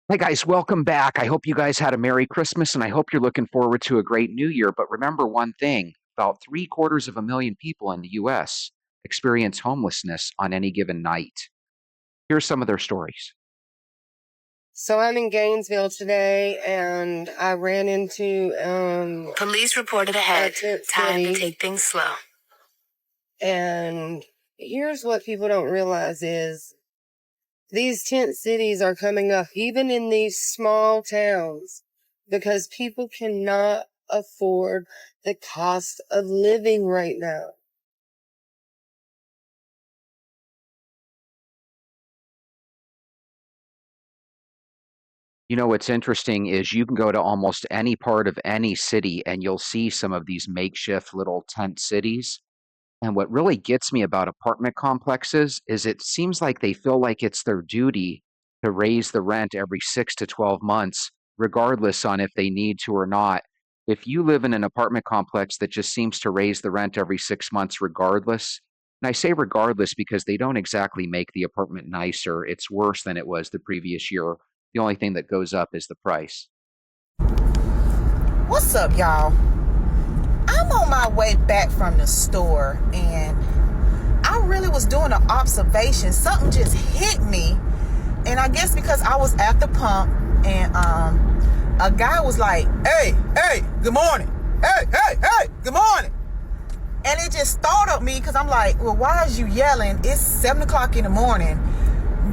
Hi, guys. Welcome back. I hope you guys had a Merry Christmas and I hope you're looking forward to a great New Year. But remember one thing, about 750,000 people in the US experience homelessness on any given night. Here's some of their stories. So I'm in Gainesville today, and I ran into Police reported ahead. Time to city. take things slow. And here's what people don't realize is these tent cities are coming up, even in these small towns, because people cannot afford the cost of living right now. You know, what's interesting is you can go to almost any part of any city and you'll see some of these makeshift little tent cities. And what really gets me about apartment complexes is it seems like they feel like it's their duty to raise the rent every 6 to 12 months, regardless on if they need to or not. If you live in an apartment complex that just seems to raise the rent every 6 months, regardless, and I say regardless because they don't exactly make the apartment nicer, it's worse than it was the previous year. The only thing that goes up is the price. What's up, y'all? I'm on my way back from the store and I really was doing an observation. Something just hit me, and I guess because I was at the pump and a guy was like, hey, good morning. Hey, good morning. And it just startled me because I'm like, well, why is you yelling? It's 7 o'clock in the morning.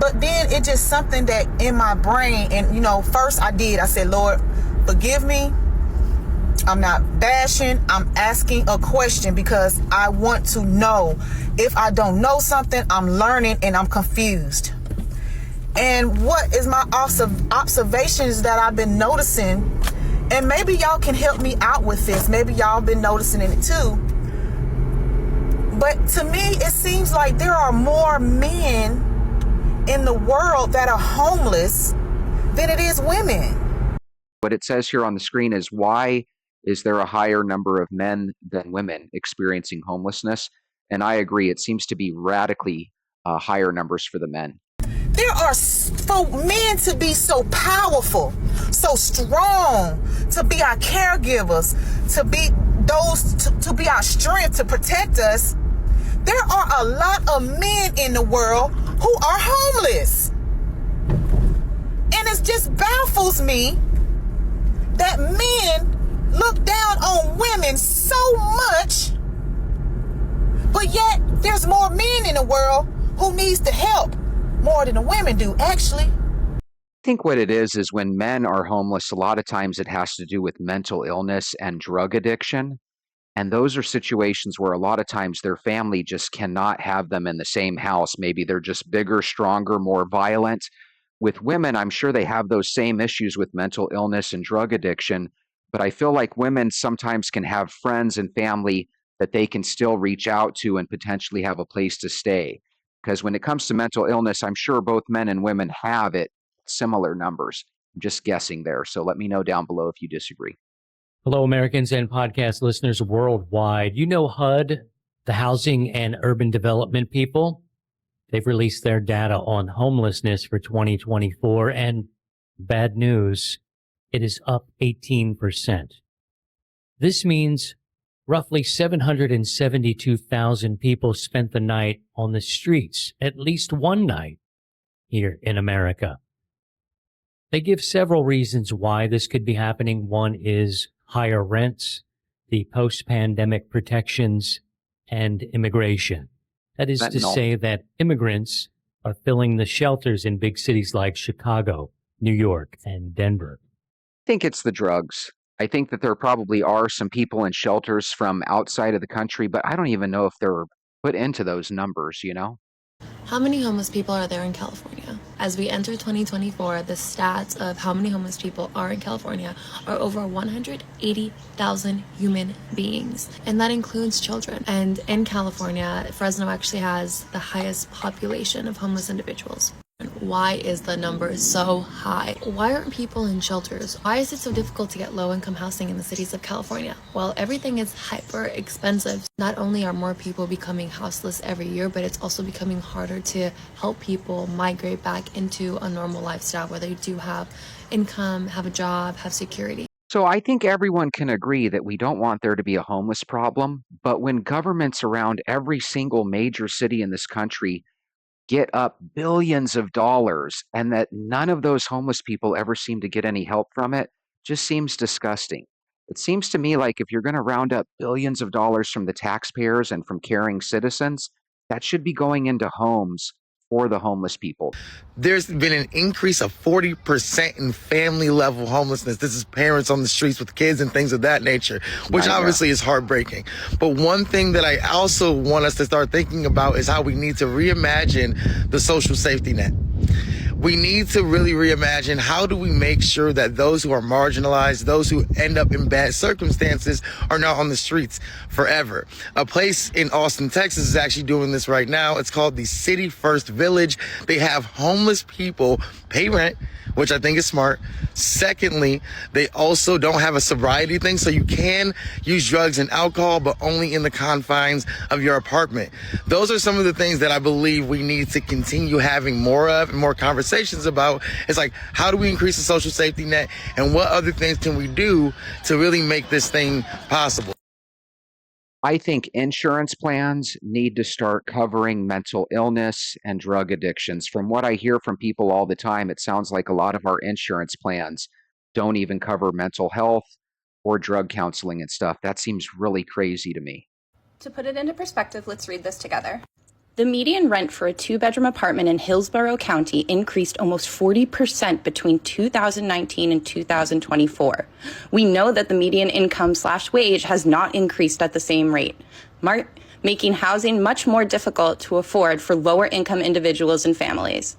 But then it just something that in my brain, and first I said, Lord, forgive me. I'm not bashing. I'm asking a question because I want to know. If I don't know something, I'm learning and I'm confused. And what is my observations that I've been noticing, and maybe y'all can help me out with this. Maybe y'all been noticing it too. But to me, it seems like there are more men in the world that are homeless than it is women. What it says here on the screen is, why is there a higher number of men than women experiencing homelessness? And I agree, it seems to be radically higher numbers for the men. There are, for men to be so powerful, so strong, to be our caregivers, to be those, to be our strength, to protect us. There are a lot of men in the world who are homeless. And it just baffles me that men look down on women so much, but yet there's more men in the world who needs the help more than the women do, actually. I think what it is when men are homeless, a lot of times it has to do with mental illness and drug addiction. And those are situations where a lot of times their family just cannot have them in the same house. Maybe they're just bigger, stronger, more violent. With women, I'm sure they have those same issues with mental illness and drug addiction. But I feel like women sometimes can have friends and family that they can still reach out to and potentially have a place to stay. Because when it comes to mental illness, I'm sure both men and women have it, similar numbers. I'm just guessing there. So let me know down below if you disagree. Hello, Americans and podcast listeners worldwide. You know HUD, the Housing and Urban Development people? They've released their data on homelessness for 2024, and bad news, it is up 18%. This means roughly 772,000 people spent the night on the streets, at least one night here in America. They give several reasons why this could be happening. One is higher rents, the post-pandemic protections, and immigration. That is to say that immigrants are filling the shelters in big cities like Chicago, New York, and Denver. I think it's the drugs. I think that there probably are some people in shelters from outside of the country, but I don't even know if they're put into those numbers, you know? How many homeless people are there in California? As we enter 2024, the stats of how many homeless people are in California are over 180,000 human beings, and that includes children. And in California, Fresno actually has the highest population of homeless individuals. why is the number so high? Why aren't people in shelters? Why is it so difficult to get low-income housing in the cities of California? Well, everything is hyper expensive. Not only are more people becoming houseless every year, but it's also becoming harder to help people migrate back into a normal lifestyle where they do have income, have a job, have security. So I think everyone can agree that we don't want there to be a homeless problem, but when governments around every single major city in this country get up billions of dollars and that none of those homeless people ever seem to get any help from it, just seems disgusting. It seems to me like if you're going to round up billions of dollars from the taxpayers and from caring citizens, that should be going into homes for the homeless people. There's been an increase of 40% in family level homelessness. This is parents on the streets with kids and things of that nature, which obviously is heartbreaking. But one thing that I also want us to start thinking about is how we need to reimagine the social safety net. We need to really reimagine how do we make sure that those who are marginalized, those who end up in bad circumstances are not on the streets forever. A place in Austin, Texas is actually doing this right now. It's called the City First Village. They have homeless people pay rent, which I think is smart. Secondly, they also don't have a sobriety thing, so you can use drugs and alcohol, but only in the confines of your apartment. Those are some of the things that I believe we need to continue having more of and more conversations about. It's like, how do we increase the social safety net, and what other things can we do to really make this thing possible? I think insurance plans need to start covering mental illness and drug addictions. From what I hear from people all the time, it sounds like a lot of our insurance plans don't even cover mental health or drug counseling and stuff. That seems really crazy to me. To put it into perspective, let's read this together. The median rent for a 2-bedroom apartment in Hillsborough County increased almost 40% between 2019 and 2024. We know that the median income/wage has not increased at the same rate, making housing much more difficult to afford for lower income individuals and families.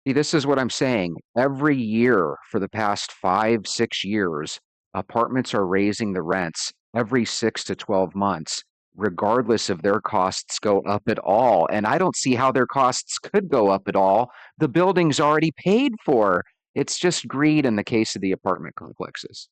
See, this is what I'm saying. Every year for the past 5, 6 years, apartments are raising the rents every 6 to 12 months, regardless if their costs go up at all. And I don't see how their costs could go up at all. The building's already paid for. It's just greed in the case of the apartment complexes.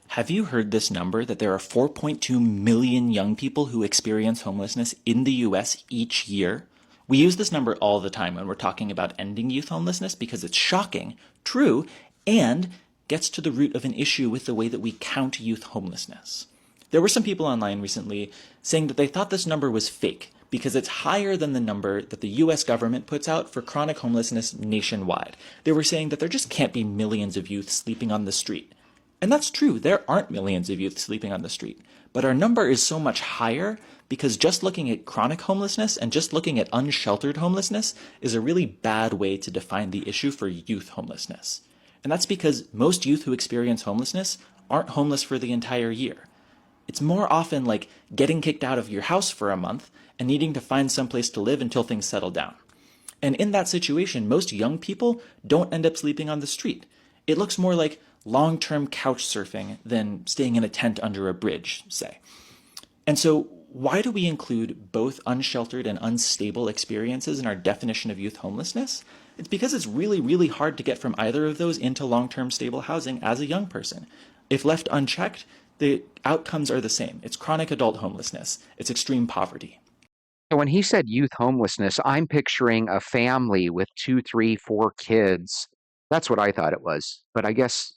Have you heard this number that there are 4.2 million young people who experience homelessness in the US each year? We use this number all the time when we're talking about ending youth homelessness because it's shocking, true, and gets to the root of an issue with the way that we count youth homelessness. There were some people online recently saying that they thought this number was fake because it's higher than the number that the US government puts out for chronic homelessness nationwide. They were saying that there just can't be millions of youth sleeping on the street. And that's true, there aren't millions of youth sleeping on the street. But our number is so much higher because just looking at chronic homelessness and just looking at unsheltered homelessness is a really bad way to define the issue for youth homelessness. And that's because most youth who experience homelessness aren't homeless for the entire year. It's more often like getting kicked out of your house for a month and needing to find some place to live until things settle down. And in that situation, most young people don't end up sleeping on the street. It looks more like long-term couch surfing than staying in a tent under a bridge, say. And so why do we include both unsheltered and unstable experiences in our definition of youth homelessness? It's because it's really, really hard to get from either of those into long-term stable housing as a young person. If left unchecked, the outcomes are the same. It's chronic adult homelessness. It's extreme poverty. So when he said youth homelessness, I'm picturing a family with 2, 3, 4 kids. That's what I thought it was. But I guess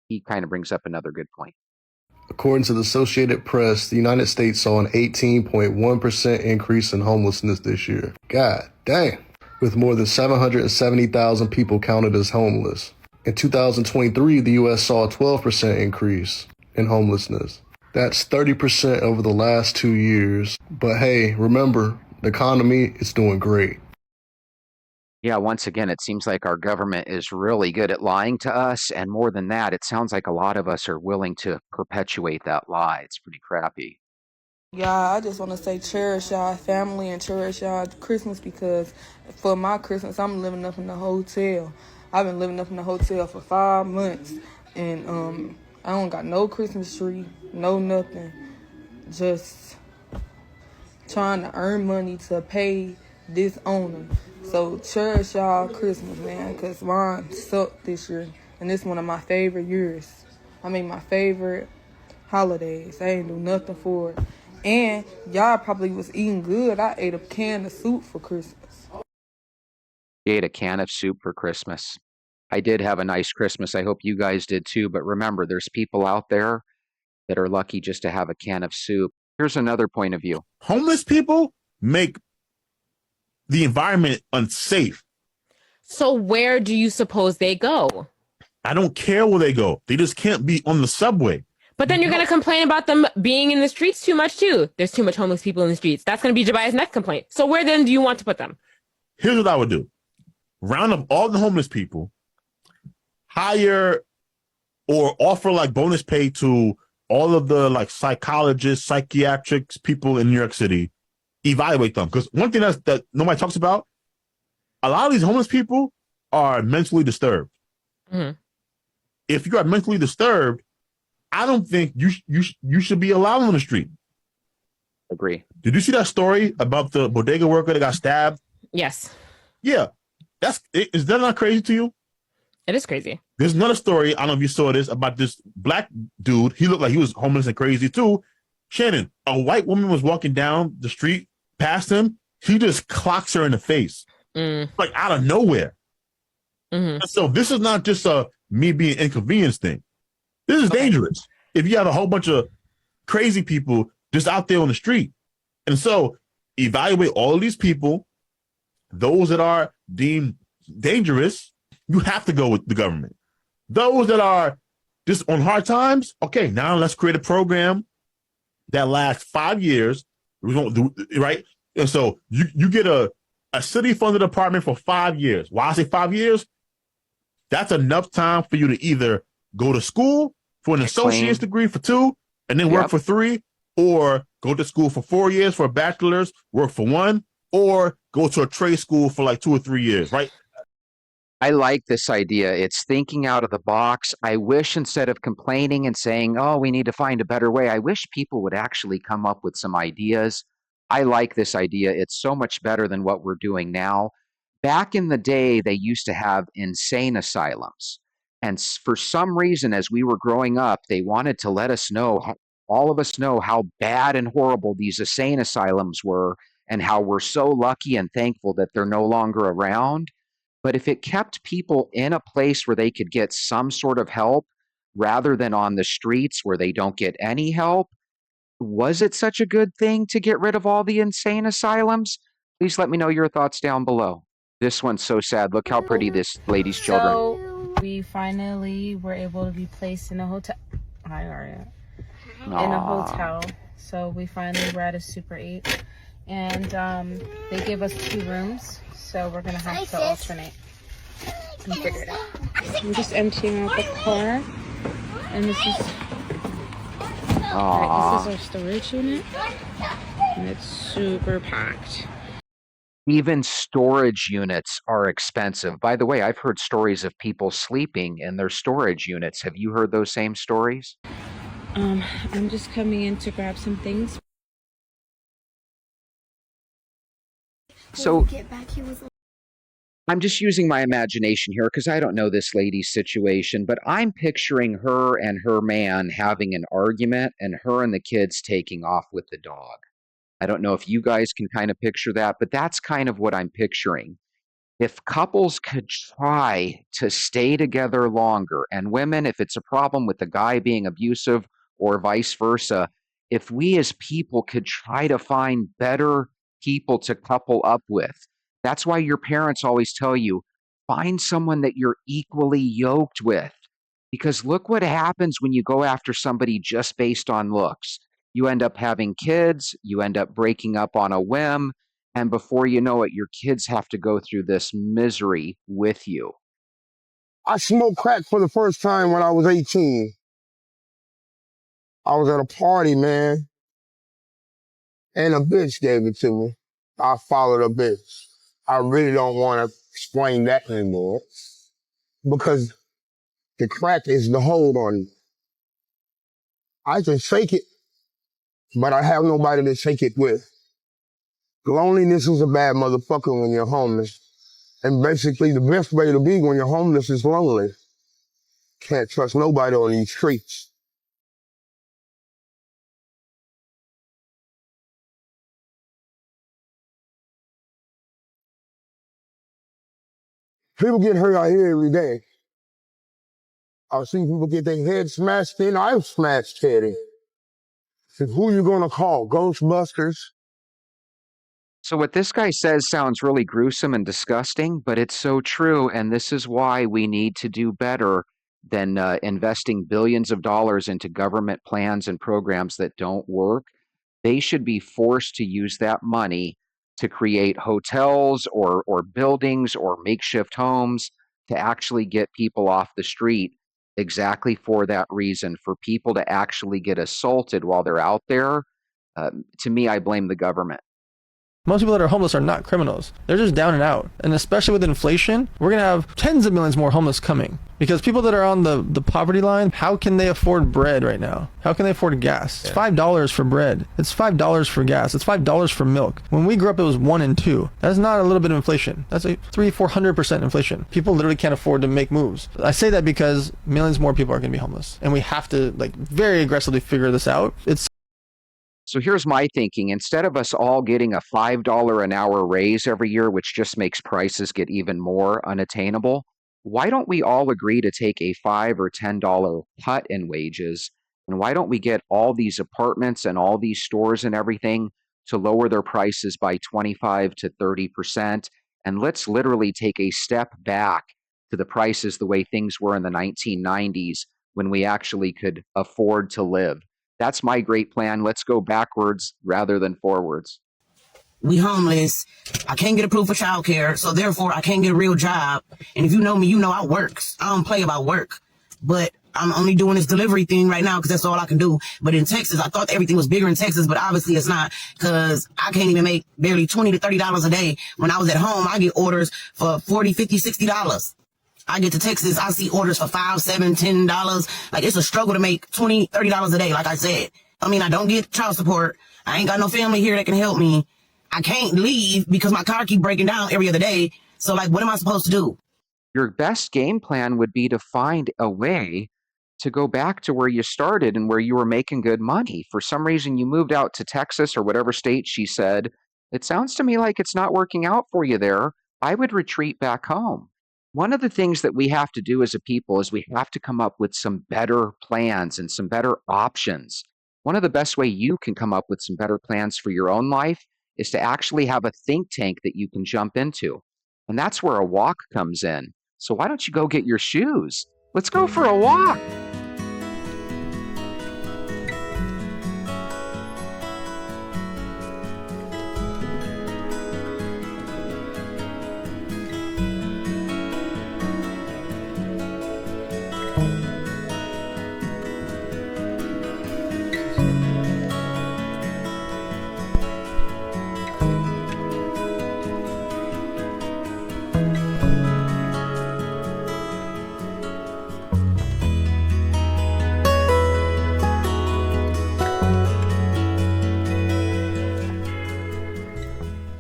he kind of brings up another good point. According to the Associated Press, the United States saw an 18.1% increase in homelessness this year. God dang. With more than 770,000 people counted as homeless. In 2023, the U.S. saw a 12% increase in homelessness. That's 30% over the last 2 years. But hey, remember, the economy is doing great. Yeah, once again, it seems like our government is really good at lying to us. And more than that, it sounds like a lot of us are willing to perpetuate that lie. It's pretty crappy. Yeah, I just want to say cherish y'all family and cherish y'all Christmas because for my Christmas, I'm living up in the hotel. I've been living up in the hotel for 5 months. And I don't got no Christmas tree, no nothing. Just trying to earn money to pay disown them. So cherish y'all Christmas, man, because mine sucked this year. And this one of my favorite years. I mean, my favorite holidays. I ain't do nothing for it. And y'all probably was eating good. I ate a can of soup for Christmas. You ate a can of soup for Christmas. I did have a nice Christmas. I hope you guys did too. But remember, there's people out there that are lucky just to have a can of soup. Here's another point of view. Homeless people make the environment unsafe. So where do you suppose they go? I don't care where they go. They just can't be on the subway. But then you're going to complain about them being in the streets too much too. There's too much homeless people in the streets. That's going to be Jabai's next complaint. So where then do you want to put them? Here's what I would do. Round up all the homeless people, hire or offer like bonus pay to all of the like psychologists, psychiatrics people in New York City, evaluate them. Because one thing that nobody talks about, a lot of these homeless people are mentally disturbed. Mm-hmm. If you are mentally disturbed, I don't think you should be allowed on the street. Agree. Did you see that story about the bodega worker that got stabbed? Yes. Yeah. Is that not crazy to you? It is crazy. There's another story, I don't know if you saw this, about this black dude. He looked like he was homeless and crazy too. Shannon, a white woman was walking down the street past him. He just clocks her in the face. Like out of nowhere. Mm-hmm. So this is not just a me being inconvenienced thing. This is dangerous. If you have a whole bunch of crazy people just out there on the street. And so evaluate all of these people, those that are deemed dangerous, you have to go with the government. Those that are just on hard times, okay, now let's create a program that lasts 5 years. We won't do right. And so you get a city-funded apartment for 5 years. Why I say 5 years? That's enough time for you to either go to school for an associate's degree for 2, and then work for 3, or go to school for 4 years for a bachelor's, work for 1, or go to a trade school for like 2 or 3 years, right? I like this idea. It's thinking out of the box. I wish instead of complaining and saying, oh, we need to find a better way, I wish people would actually come up with some ideas. I like this idea. It's so much better than what we're doing now. Back in the day, they used to have insane asylums. And for some reason, as we were growing up, they wanted to let us know, all of us know how bad and horrible these insane asylums were and how we're so lucky and thankful that they're no longer around. But if it kept people in a place where they could get some sort of help rather than on the streets where they don't get any help, was it such a good thing to get rid of all the insane asylums? Please let me know your thoughts down below. This one's so sad. Look how pretty this lady's children. So we finally were able to be placed in a hotel. Hi, Aria. In a hotel. So we finally were at a Super 8. And they gave us 2 rooms. So we're going to have to alternate and figure it out. I'm just emptying out the car. And this is... Right, this is our storage unit. And it's super packed. Even storage units are expensive. By the way, I've heard stories of people sleeping in their storage units. Have you heard those same stories? I'm just coming in to grab some things. So I'm just using my imagination here because I don't know this lady's situation, but I'm picturing her and her man having an argument and her and the kids taking off with the dog. I don't know if you guys can kind of picture that, but that's kind of what I'm picturing. If couples could try to stay together longer, and women, if it's a problem with the guy being abusive or vice versa, if we as people could try to find better people to couple up with. That's why your parents always tell you, find someone that you're equally yoked with. Because look what happens when you go after somebody just based on looks. You end up having kids, you end up breaking up on a whim, and before you know it, your kids have to go through this misery with you. I smoked crack for the first time when I was 18. I was at a party, man, and a bitch gave it to me. I followed a bitch. I really don't want to explain that anymore because the crack is the hold on you. I can shake it, but I have nobody to shake it with. Loneliness is a bad motherfucker when you're homeless. And basically the best way to be when you're homeless is lonely. Can't trust nobody on these streets. People get hurt out here every day. I've seen people get their head smashed in. I've smashed head in. So who you gonna call? Ghostbusters? So what this guy says sounds really gruesome and disgusting, but it's so true, and this is why we need to do better than investing billions of dollars into government plans and programs that don't work. They should be forced to use that money to create hotels or buildings or makeshift homes to actually get people off the street exactly for that reason, for people to actually get assaulted while they're out there. To me, I blame the government. Most people that are homeless are not criminals. They're just down and out. And especially with inflation, we're going to have tens of millions more homeless coming. Because people that are on the poverty line, how can they afford bread right now? How can they afford gas? It's $5 for bread. It's $5 for gas. It's $5 for milk. When we grew up, it was 1 and 2. That's not a little bit of inflation. That's a 300-400% inflation. People literally can't afford to make moves. I say that because millions more people are going to be homeless. And we have to very aggressively figure this out. So here's my thinking. Instead of us all getting a $5 an hour raise every year, which just makes prices get even more unattainable, why don't we all agree to take a $5 or $10 cut in wages? And why don't we get all these apartments and all these stores and everything to lower their prices by 25 to 30%? And let's literally take a step back to the prices the way things were in the 1990s when we actually could afford to live. That's my great plan. Let's go backwards rather than forwards. We homeless. I can't get approved for childcare, so therefore I can't get a real job. And if you know me, you know I work. I don't play about work. But I'm only doing this delivery thing right now because that's all I can do. But in Texas, I thought everything was bigger in Texas, but obviously it's not, because I can't even make barely $20 to $30 a day. When I was at home, I get orders for $40, $50, $60. I get to Texas, I see orders for $5, $7, $10. Like, it's a struggle to make $20, $30 a day, like I said. I mean, I don't get child support. I ain't got no family here that can help me. I can't leave because my car keep breaking down every other day. So, like, what am I supposed to do? Your best game plan would be to find a way to go back to where you started and where you were making good money. For some reason, you moved out to Texas or whatever state she said. It sounds to me like it's not working out for you there. I would retreat back home. One of the things that we have to do as a people is we have to come up with some better plans and some better options. One of the best way you can come up with some better plans for your own life is to actually have a think tank that you can jump into. And that's where a walk comes in. So why don't you go get your shoes? Let's go for a walk.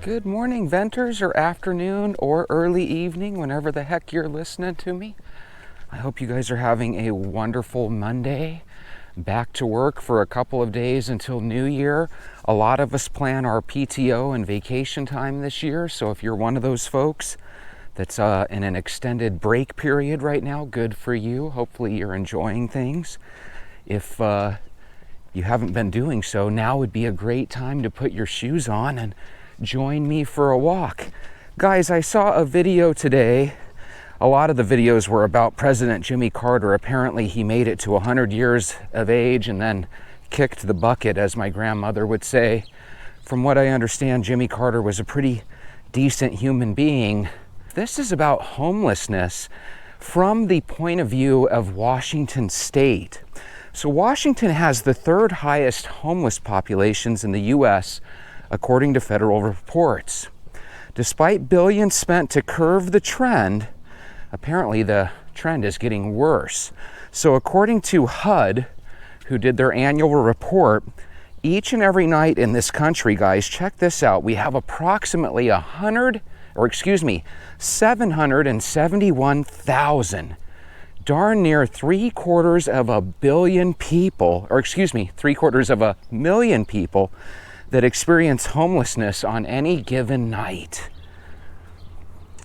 Good morning, venters, or afternoon, or early evening, whenever the heck you're listening to me. I hope you guys are having a wonderful Monday. Back to work for a couple of days until New Year. A lot of us plan our PTO and vacation time this year, so if you're one of those folks that's in an extended break period right now, good for you. Hopefully you're enjoying things. If you haven't been doing so, now would be a great time to put your shoes on and join me for a walk. Guys, I saw a video today. A lot of the videos were about President Jimmy Carter. Apparently he made it to 100 years of age and then kicked the bucket, as my grandmother would say. From what I understand, Jimmy Carter was a pretty decent human being. This is about homelessness from the point of view of Washington State. So Washington has the third highest homeless populations in the U.S., according to federal reports. Despite billions spent to curb the trend, apparently the trend is getting worse. So according to HUD, who did their annual report, Each and every night in this country, guys, check this out. We have approximately 771,000, darn near 750,000 people, or excuse me, 750,000 people that experience homelessness on any given night.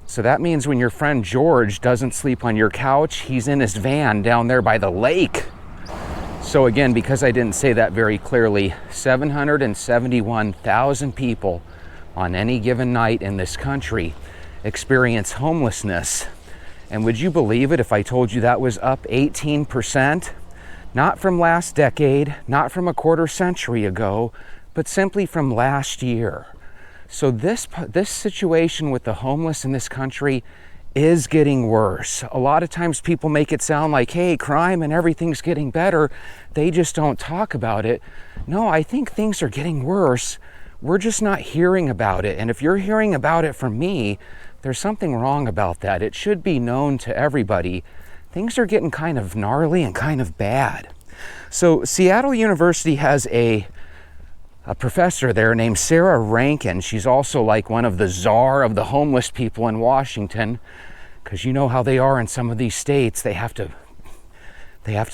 So that means when your friend George doesn't sleep on your couch, he's in his van down there by the lake. So again, because I didn't say that very clearly, 771,000 people on any given night in this country experience homelessness. And would you believe it if I told you that was up 18%? Not from last decade, not from a quarter century ago, but simply from last year. So this situation with the homeless in this country is getting worse. A lot of times people make it sound like, hey, crime and everything's getting better. They just don't talk about it. No, I think things are getting worse. We're just not hearing about it. And if you're hearing about it from me, there's something wrong about that. It should be known to everybody. Things are getting kind of gnarly and kind of bad. So Seattle University has a professor there named Sarah Rankin. She's also like one of the czar of the homeless people in Washington, because you know how they are in some of these states. They have to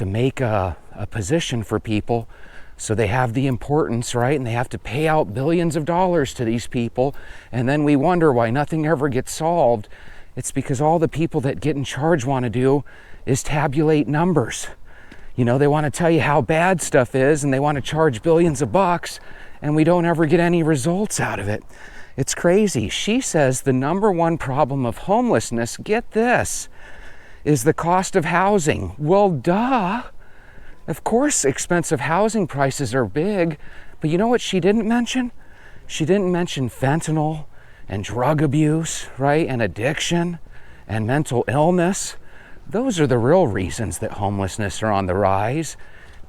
make a position for people, so they have the importance, right? And they have to pay out billions of dollars to these people, and then we wonder why nothing ever gets solved. It's because all the people that get in charge want to do is tabulate numbers. You know, they want to tell you how bad stuff is, and they want to charge billions of bucks, and we don't ever get any results out of it. It's crazy. She says the number one problem of homelessness, get this, is the cost of housing. Well, duh. Of course, expensive housing prices are big, but you know what she didn't mention? She didn't mention fentanyl and drug abuse, right? And addiction and mental illness. Those are the real reasons that homelessness are on the rise,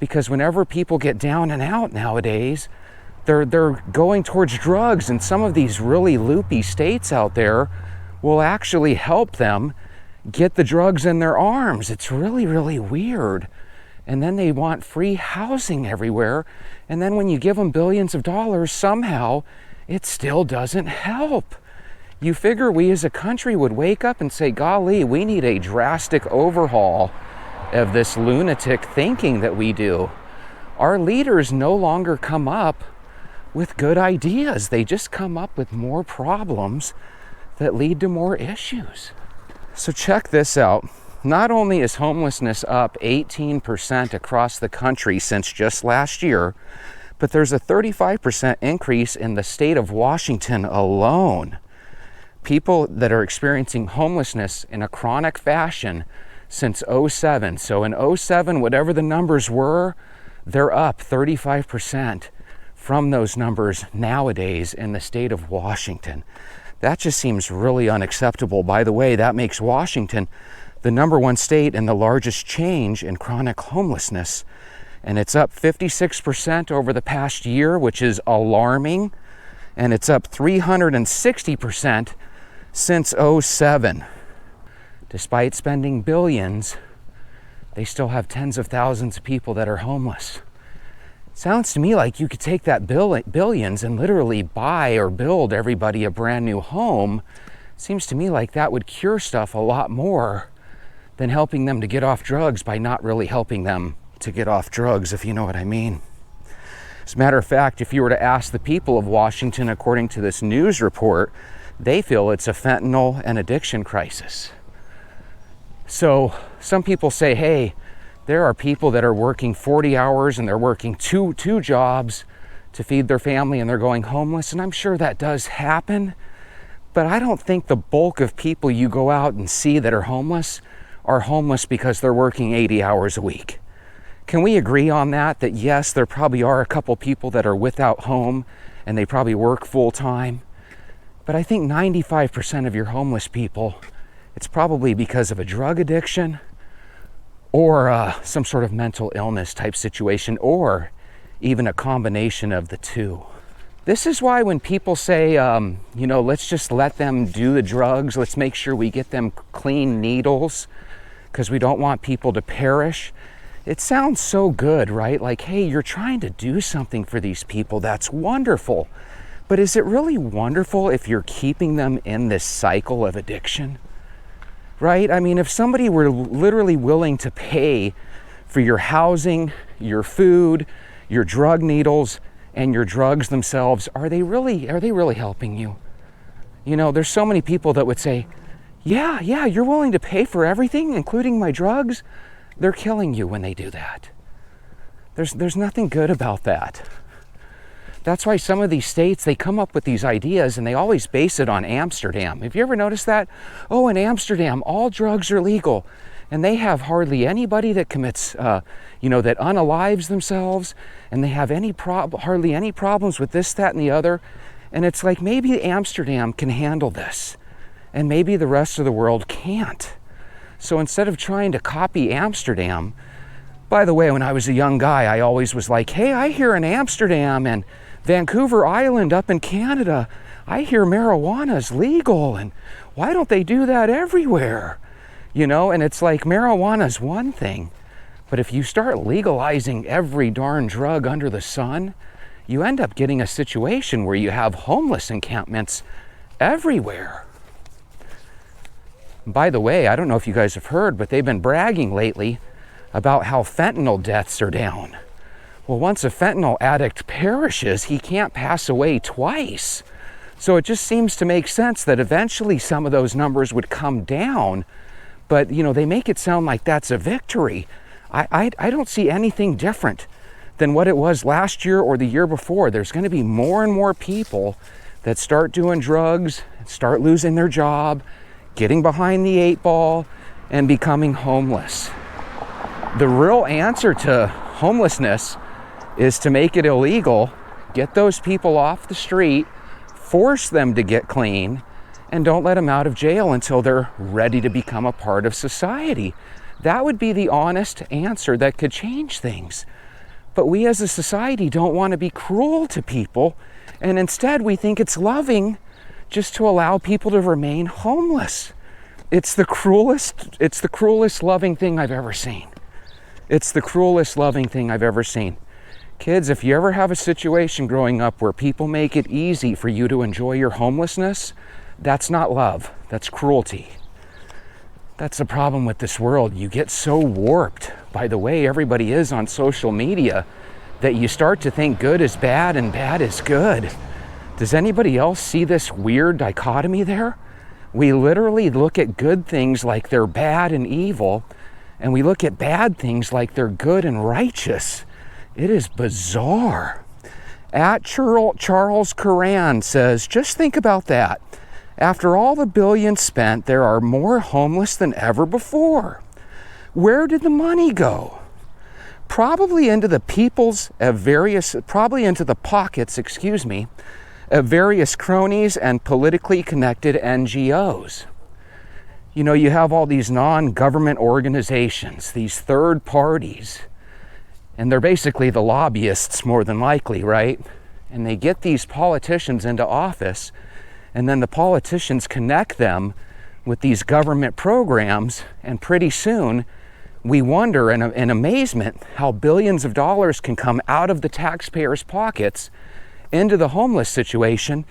because whenever people get down and out nowadays, they're going towards drugs, and some of these really loopy states out there will actually help them get the drugs in their arms. It's really, really weird. And then they want free housing everywhere, and then when you give them billions of dollars, somehow it still doesn't help. You figure we as a country would wake up and say, golly, we need a drastic overhaul of this lunatic thinking that we do. Our leaders no longer come up with good ideas. They just come up with more problems that lead to more issues. So check this out. Not only is homelessness up 18% across the country since just last year, but there's a 35% increase in the state of Washington alone. People that are experiencing homelessness in a chronic fashion since 07. So in 07, whatever the numbers were, they're up 35% from those numbers nowadays in the state of Washington. That just seems really unacceptable. By the way, that makes Washington the number one state and the largest change in chronic homelessness. And it's up 56% over the past year, which is alarming. And it's up 360% since 07. Despite spending billions, they still have tens of thousands of people that are homeless. Sounds to me like you could take that billions and literally buy or build everybody a brand new home. Seems to me like that would cure stuff a lot more than helping them to get off drugs by not really helping them to get off drugs, if you know what I mean. As a matter of fact, if you were to ask the people of Washington, according to this news report, they feel it's a fentanyl and addiction crisis. So some people say, hey, there are people that are working 40 hours and they're working two jobs to feed their family and they're going homeless. And I'm sure that does happen, but I don't think the bulk of people you go out and see that are homeless because they're working 80 hours a week. Can we agree on that? That yes, there probably are a couple people that are without home and they probably work full time. But I think 95% of your homeless people, it's probably because of a drug addiction or some sort of mental illness type situation, or even a combination of the two. This is why when people say, let's just let them do the drugs, let's make sure we get them clean needles because we don't want people to perish. it sounds so good, right? Like, hey, you're trying to do something for these people. That's wonderful. But is it really wonderful if you're keeping them in this cycle of addiction? Right? I mean, if somebody were literally willing to pay for your housing, your food, your drug needles, and your drugs themselves, are they really helping you? You know, there's so many people that would say, yeah, you're willing to pay for everything, including my drugs. They're killing you when they do that. There's nothing good about that. That's why some of these states, they come up with these ideas and they always base it on Amsterdam. Have you ever noticed that? Oh, in Amsterdam, all drugs are legal. And they have hardly anybody that commits, that unalives themselves. And they have hardly any problems with this, that, and the other. And it's like maybe Amsterdam can handle this. And maybe the rest of the world can't. So instead of trying to copy Amsterdam, by the way, when I was a young guy, I always was like, hey, I hear in Amsterdam and Vancouver Island up in Canada, I hear marijuana's legal, and why don't they do that everywhere? You know, and it's like marijuana's one thing, but if you start legalizing every darn drug under the sun, you end up getting a situation where you have homeless encampments everywhere. By the way, I don't know if you guys have heard, but they've been bragging lately about how fentanyl deaths are down. Well, once a fentanyl addict perishes, he can't pass away twice. So it just seems to make sense that eventually some of those numbers would come down, but they make it sound like that's a victory. I don't see anything different than what it was last year or the year before. There's going to be more and more people that start doing drugs, start losing their job, getting behind the 8 ball, and becoming homeless. The real answer to homelessness is to make it illegal, get those people off the street, force them to get clean, and don't let them out of jail until they're ready to become a part of society. That would be the honest answer that could change things. But we as a society don't want to be cruel to people, and instead we think it's loving just to allow people to remain homeless. It's the cruelest loving thing I've ever seen. It's the cruelest loving thing I've ever seen. Kids, if you ever have a situation growing up where people make it easy for you to enjoy your homelessness, that's not love, that's cruelty. That's the problem with this world. You get so warped by the way everybody is on social media that you start to think good is bad and bad is good. Does anybody else see this weird dichotomy there? We literally look at good things like they're bad and evil, and we look at bad things like they're good and righteous. It is bizarre. At Charles Curran says, just think about that. After all the billions spent, there are more homeless than ever before. Where did the money go? Probably into the pockets, of various cronies and politically connected NGOs. You have all these non-government organizations, these third parties, and they're basically the lobbyists more than likely, right? And they get these politicians into office, and then the politicians connect them with these government programs, and pretty soon we wonder in amazement how billions of dollars can come out of the taxpayers' pockets into the homeless situation,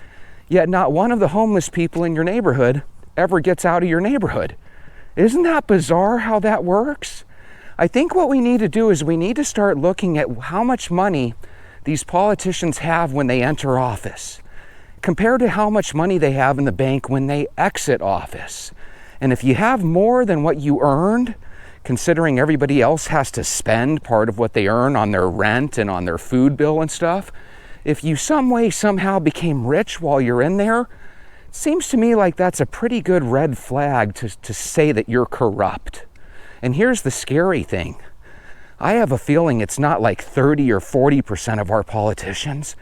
yet not one of the homeless people in your neighborhood ever gets out of your neighborhood. Isn't that bizarre how that works? I think what we need to do is we need to start looking at how much money these politicians have when they enter office, compared to how much money they have in the bank when they exit office. And if you have more than what you earned, considering everybody else has to spend part of what they earn on their rent and on their food bill and stuff, if you somehow became rich while you're in there, it seems to me like that's a pretty good red flag to say that you're corrupt. And here's the scary thing. I have a feeling it's not like 30 or 40% of our politicians.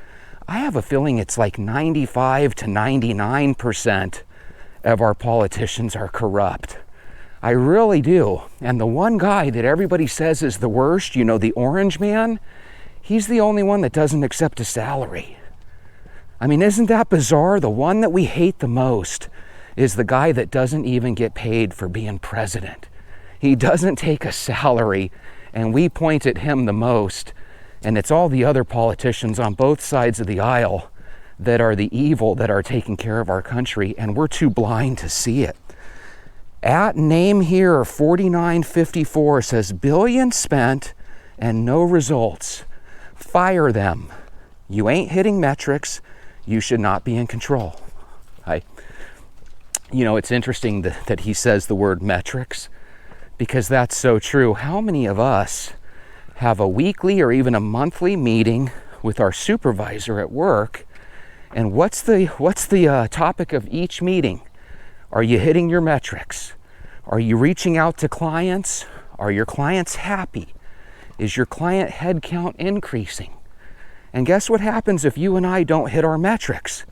I have a feeling it's like 95 to 99% of our politicians are corrupt. I really do. And the one guy that everybody says is the worst, the orange man, he's the only one that doesn't accept a salary. I mean, isn't that bizarre? The one that we hate the most is the guy that doesn't even get paid for being president. He doesn't take a salary, and we point at him the most, and it's all the other politicians on both sides of the aisle that are the evil that are taking care of our country, and we're too blind to see it. At name here 4954 says billions spent and no results. Fire them. You ain't hitting metrics. You should not be in control. It's interesting that he says the word metrics, because that's so true. How many of us have a weekly or even a monthly meeting with our supervisor at work, and what's the topic of each meeting? Are you hitting your metrics? Are you reaching out to clients? Are your clients happy? Is your client headcount increasing? And guess what happens if you and I don't hit our metrics?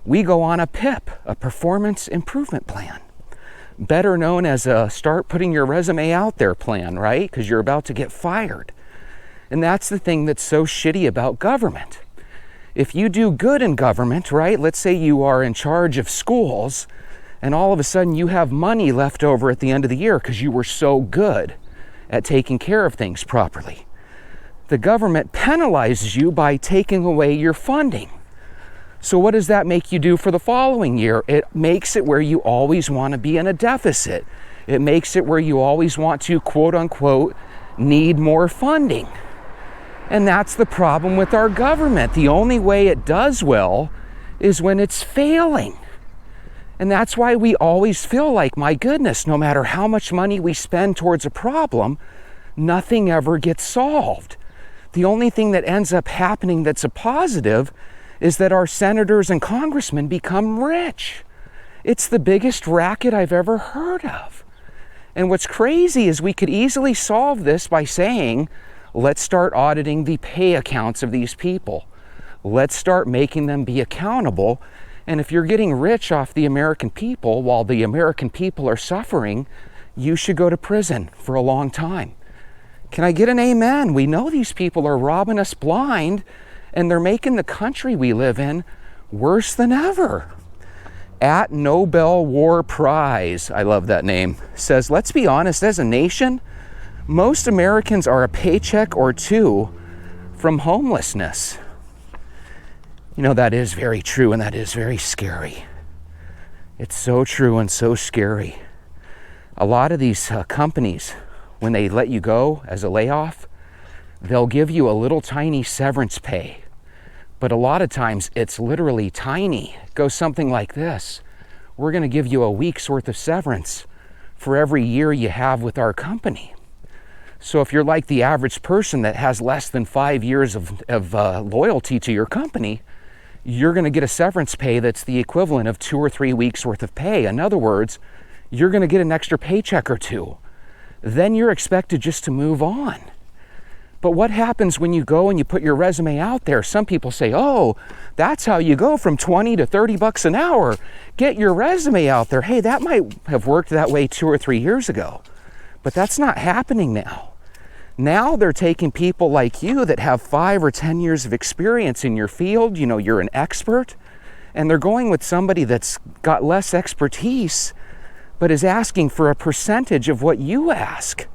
We go on a PIP, a performance improvement plan, better known as a start putting your resume out there plan, right? Because you're about to get fired. And that's the thing that's so shitty about government. If you do good in government, right? Let's say you are in charge of schools, and all of a sudden you have money left over at the end of the year because you were so good at taking care of things properly. The government penalizes you by taking away your funding. So what does that make you do for the following year? It makes it where you always want to be in a deficit. It makes it where you always want to, quote unquote, need more funding. And that's the problem with our government. The only way it does well is when it's failing. And that's why we always feel like, my goodness, no matter how much money we spend towards a problem, nothing ever gets solved. The only thing that ends up happening that's a positive is that our senators and congressmen become rich. It's the biggest racket I've ever heard of. And what's crazy is we could easily solve this by saying, let's start auditing the pay accounts of these people. Let's start making them be accountable. And if you're getting rich off the American people while the American people are suffering, you should go to prison for a long time. Can I get an amen? We know these people are robbing us blind, and they're making the country we live in worse than ever. At Nobel War Prize, I love that name, says, let's be honest, as a nation, most Americans are a paycheck or two from homelessness. That is very true, and that is very scary. It's so true and so scary. A lot of these companies, when they let you go as a layoff, they'll give you a little tiny severance pay. But a lot of times it's literally tiny. It goes something like this. We're going to give you a week's worth of severance for every year you have with our company. So if you're like the average person that has less than 5 years of loyalty to your company, you're going to get a severance pay that's the equivalent of 2 or 3 weeks worth of pay. In other words, you're going to get an extra paycheck or two. Then you're expected just to move on. But what happens when you go and you put your resume out there? Some people say, oh, that's how you go from 20 to 30 bucks an hour. Get your resume out there. Hey, that might have worked that way 2 or 3 years ago, but that's not happening now. Now they're taking people like you that have 5 or 10 years of experience in your field. You're an expert, and they're going with somebody that's got less expertise, but is asking for a percentage of what you ask.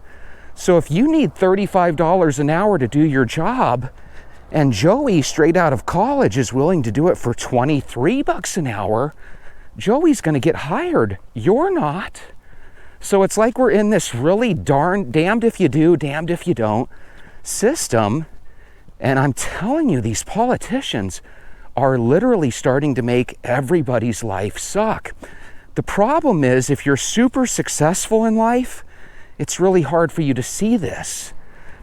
So if you need $35 an hour to do your job, and Joey, straight out of college, is willing to do it for 23 bucks an hour, Joey's going to get hired. You're not. So it's like we're in this really damned if you do, damned if you don't system. And I'm telling you, these politicians are literally starting to make everybody's life suck. The problem is, if you're super successful in life, it's really hard for you to see this,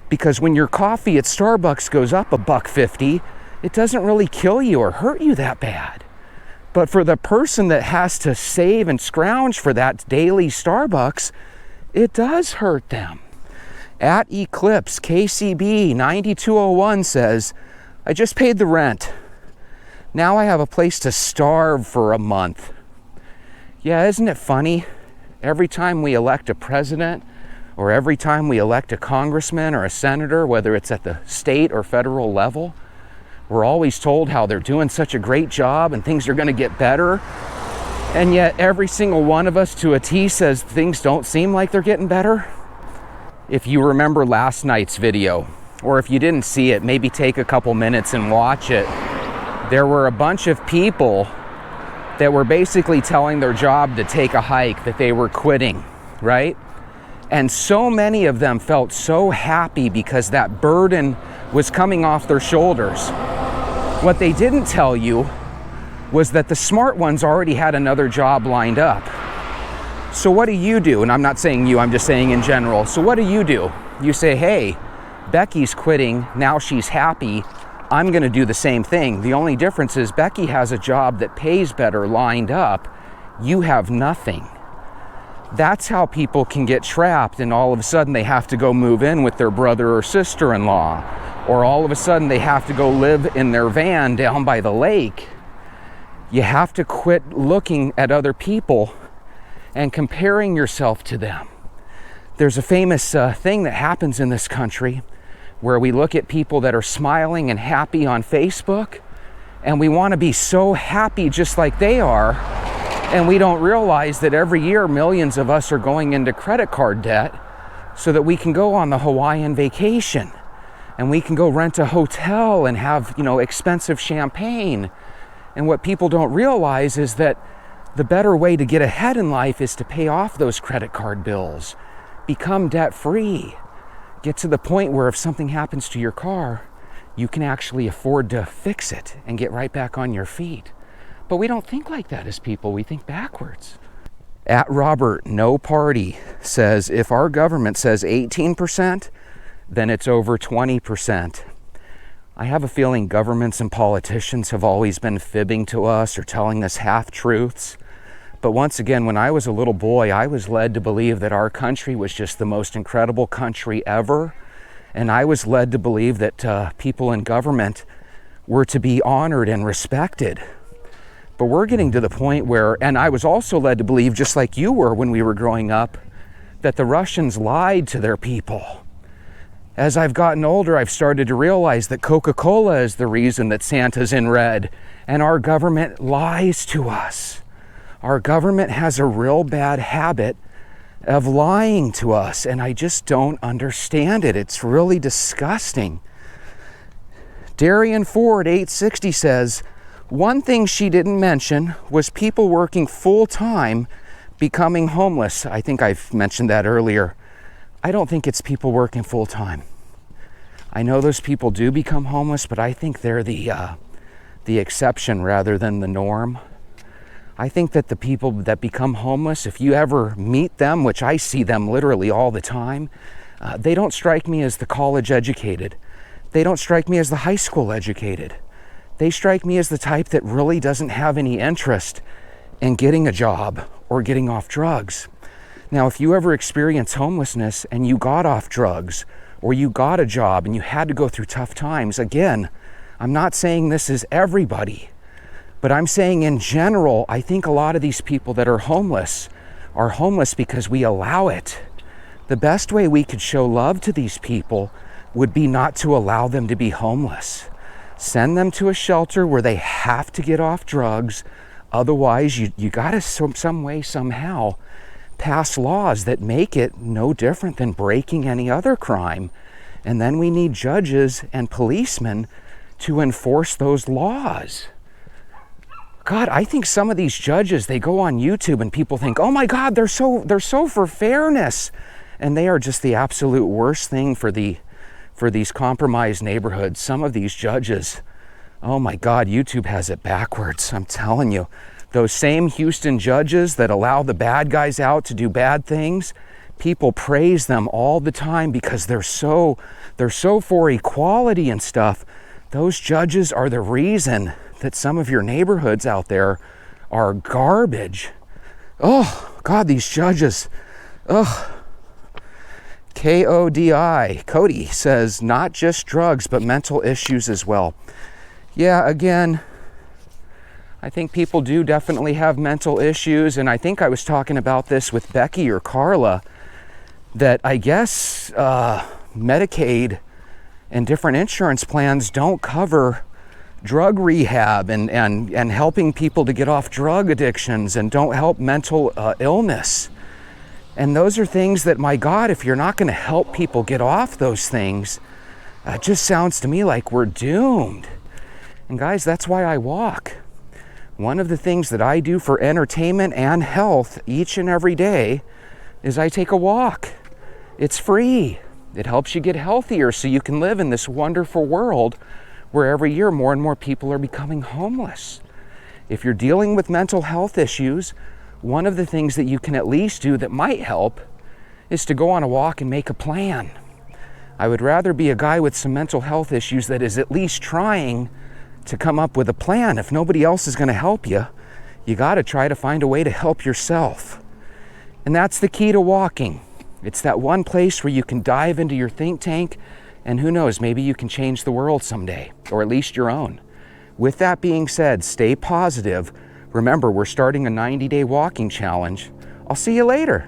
because when your coffee at Starbucks goes up $1.50, it doesn't really kill you or hurt you that bad. But for the person that has to save and scrounge for that daily Starbucks, it does hurt them. At Eclipse KCB 9201 says, I just paid the rent. Now I have a place to starve for a month. Yeah, isn't it funny? Every time we elect a president, or every time we elect a congressman or a senator, whether it's at the state or federal level, we're always told how they're doing such a great job and things are going to get better. And yet every single one of us to a T says things don't seem like they're getting better. if you remember last night's video, or if you didn't see it, maybe take a couple minutes and watch it. There were a bunch of people that were basically telling their job to take a hike, that they were quitting, right? And so many of them felt so happy because that burden was coming off their shoulders. What they didn't tell you was that the smart ones already had another job lined up. So what do you do? And I'm not saying you, I'm just saying in general. So what do? You say, hey, Becky's quitting, now she's happy, I'm gonna do the same thing. The only difference is Becky has a job that pays better lined up, you have nothing. That's how people can get trapped, and all of a sudden they have to go move in with their brother or sister-in-law, or all of a sudden they have to go live in their van down by the lake. You have to quit looking at other people and comparing yourself to them. There's a famous thing that happens in this country where we look at people that are smiling and happy on Facebook, and we want to be so happy just like they are, and we don't realize that every year millions of us are going into credit card debt so that we can go on the Hawaiian vacation, and we can go rent a hotel and have, expensive champagne. And what people don't realize is that the better way to get ahead in life is to pay off those credit card bills, become debt-free, get to the point where if something happens to your car, you can actually afford to fix it and get right back on your feet. But we don't think like that as people, we think backwards. At Robert No Party says, if our government says 18%, then it's over 20%. I have a feeling governments and politicians have always been fibbing to us or telling us half-truths. But once again, when I was a little boy, I was led to believe that our country was just the most incredible country ever. And I was led to believe that people in government were to be honored and respected. But we're getting to the point where, and I was also led to believe, just like you were when we were growing up, that the Russians lied to their people. As I've gotten older, I've started to realize that Coca-Cola is the reason that Santa's in red, and our government lies to us. Our government has a real bad habit of lying to us, and I just don't understand it. It's really disgusting. Darian Ford, 860, says, one thing she didn't mention was people working full-time becoming homeless. I think I've mentioned that earlier. I don't think it's people working full-time. I know those people do become homeless, but I think they're the exception rather than the norm. I think that the people that become homeless, if you ever meet them, which I see them literally all the time, they don't strike me as the college educated. They don't strike me as the high school educated. They strike me as the type that really doesn't have any interest in getting a job or getting off drugs. Now, if you ever experience homelessness and you got off drugs or you got a job and you had to go through tough times, again, I'm not saying this is everybody, but I'm saying in general, I think a lot of these people that are homeless because we allow it. The best way we could show love to these people would be not to allow them to be homeless. Send them to a shelter where they have to get off drugs. Otherwise, you gotta some way, somehow, pass laws that make it no different than breaking any other crime. And then we need judges and policemen to enforce those laws. God, I think some of these judges, they go on YouTube and people think, oh my God, they're so for fairness. And they are just the absolute worst thing for these compromised neighborhoods. Some of these judges, oh my God, YouTube has it backwards. I'm telling you, those same Houston judges that allow the bad guys out to do bad things, people praise them all the time because they're so for equality and stuff. Those judges are the reason that some of your neighborhoods out there are garbage. Oh God, these judges. Oh. KODI, Cody says, not just drugs, but mental issues as well. Yeah, again, I think people do definitely have mental issues, and I think I was talking about this with Becky or Carla, that I guess Medicaid and different insurance plans don't cover drug rehab and helping people to get off drug addictions, and don't help mental illness. And those are things that, my God, if you're not going to help people get off those things, it just sounds to me like we're doomed. And guys, that's why I walk. One of the things that I do for entertainment and health each and every day is I take a walk. It's free. It helps you get healthier so you can live in this wonderful world where every year more and more people are becoming homeless. If you're dealing with mental health issues, one of the things that you can at least do that might help is to go on a walk and make a plan. I would rather be a guy with some mental health issues that is at least trying to come up with a plan. If nobody else is going to help you, you got to try to find a way to help yourself. And that's the key to walking. It's that one place where you can dive into your think tank, and who knows, maybe you can change the world someday, or at least your own. With that being said, stay positive. Remember, we're starting a 90-day walking challenge. I'll see you later.